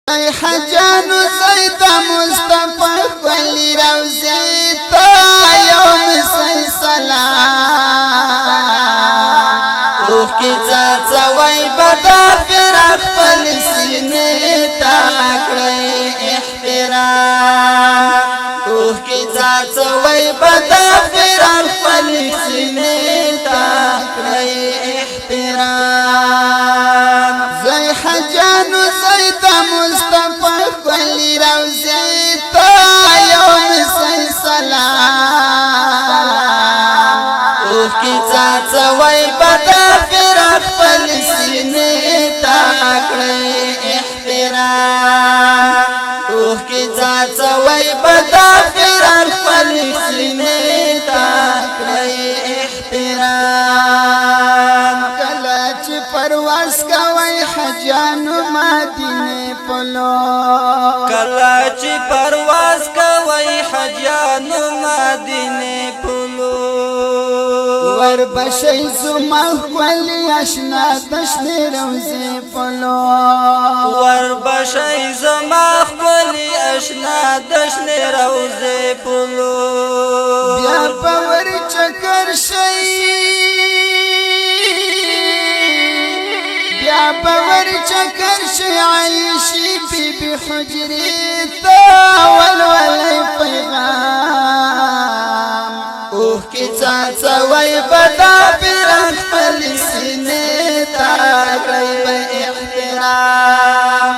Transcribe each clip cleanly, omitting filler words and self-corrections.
حجانو زیتا مصطفی خلی روزی تا یوم سی سلام اوخ کی چاچا وی بدا پھر اخفل سینے تاکڑی احترام اوخ کی چاچا وی بدا پھر اخفل سینے تاکڑی احترام زی حجانو زیتا مصطفی خلی روزی تا یوم سی سلام اوخ کی چاچا وی بدا پھر اخفل سینے تاکڑی احترام اوخ کی چاچا وی بدا پھر اخفل سینے تاکڑی احترام کلچ پرواز کوي حجانو مدینه پلو کلچ پرواز کوي حجانو مدینه پلو ور بشي زما خپل آشنا دشنه روزي پلو ور بشي زما خپل آشنا دشنه روزي پلو بیا پور چکر شي بیا پور چکر شي عائشي بي بي حجري تا ولولي پیغام اوه کی چاچا وای بدا پر خپل سینې تاکړی په احترام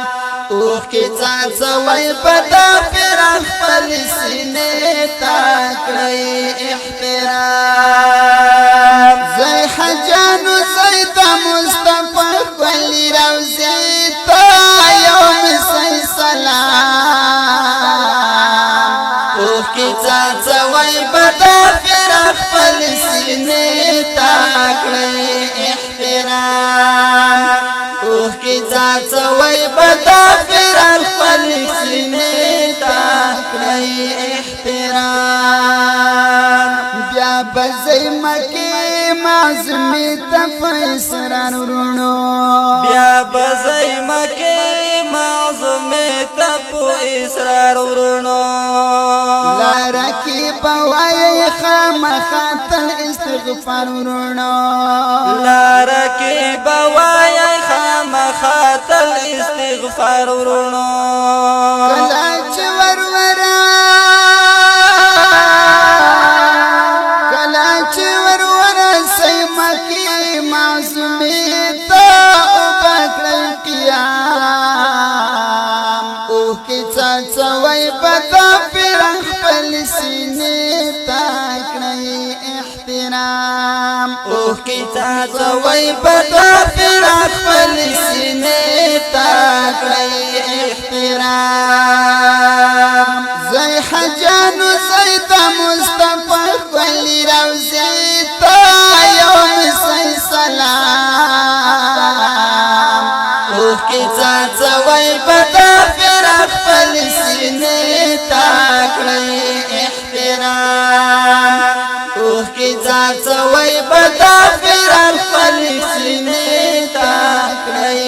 اوه کی چاچا وای بدا پر خپل سینې تاکړی احترام زي حجانو زیتا مصطفی خلی روزی تا یوم سی سلام اوه کی چاچا وای بدا پھر اخفل سینے تاکڑی احترام اوه کی چاچا وای بدا پھر اخفل سینے تاکڑی احترام بیا بزی مکی معظمی تفیسران رونو بیا بزی مکی معظمی تپو اسرار ورونو لارکی بوائی خام خاتل استغفار رونو لارکی بوائی خام خاتل استغفار ورونو کلاچ ورورا کلاچ ورورا سیمکی معصومی تا اوپکڑی قیام اوه کی چاچا وی بدا پھر اخپل سینے تاکڑی احترام اوه کی چاچا وی بدا پھر اخفل سینے تاکڑی احترام زي حجانو زیتا مصطفی خلی روزی تا یوم سی سلام اوه کی چاچا وی بدا پھر اخفل سینے تاکڑی احترام اوه کی چاچا وی بدا پھر اخفل سینے تاکڑی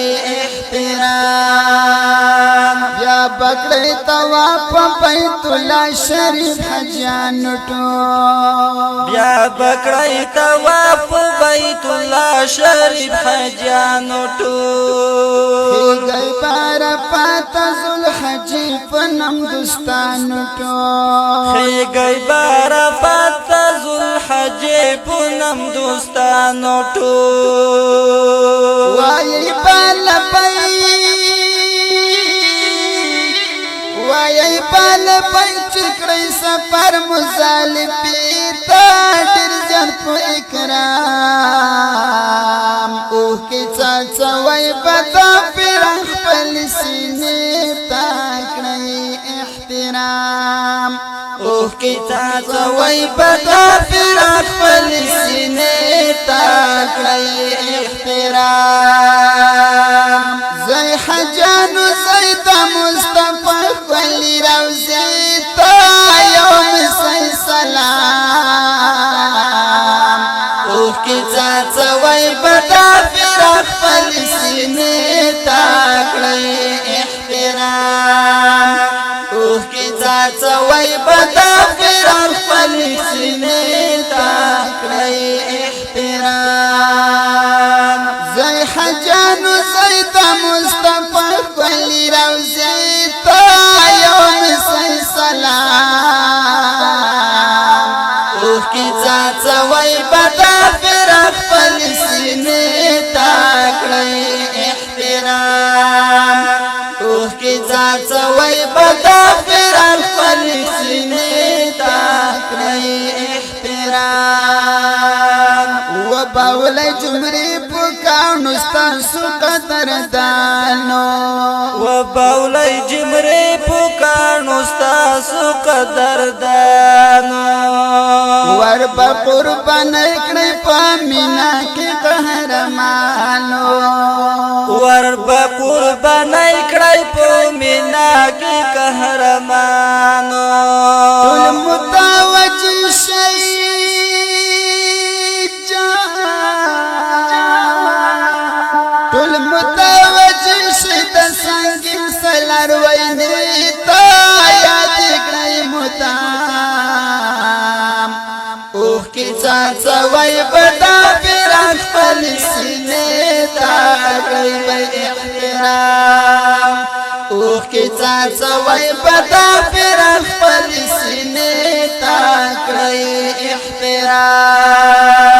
احترام بیا بکڑی طواف بیت الله شریف حجانو ټول بیا بکړی طواف بیت الله شریف حجانو ټول گئی بار پاتا ذوالحج پنم دوستانو ټول خیګی بار پات ذوالحج پونم دوستانو ټول وای بال پای وای بال پای چکړی سفر مزالفی تا ډیر ځان په اکرام اوه کی چاچا وای بدا پر خپل سینې تاکړی احترام اوه کی چاچا وای بدا پھر خپل سینې تاکړی احترام زي حجانو زیتا مصطفی خلی روزی تا یوم سی سلام اوه کی چاچا وای بدا پھر خپل سینے تاکڑی احترام څاڅوي بدا فرار خپل سینې تا کړی احترام زي حجانو زيد مصطفى كل روزيتا يوم سي سلام اوه کی څاڅوي بدا فرار خپل سینې تا کړی احترام اوه کی څاڅوي بدا فرار خپل سینې تا کړی احترام وباولي جمري پکانو ستاسو قدردانو وباولي جمري پکانو ستاسو قدردانو وربا قربان کړی پامینا کې قهرمانو وربا قربان کړی پامینا کې قهرمانو ټول متوجه شي ټول متوجه شي د څنګه سلار ویني تا یاد کړی مدام اوه کی څاڅوي بدا فرار خپل سینې تا کړی احترام اوه کی څاڅوي بدا فرار خپل سینې تا کړی احترام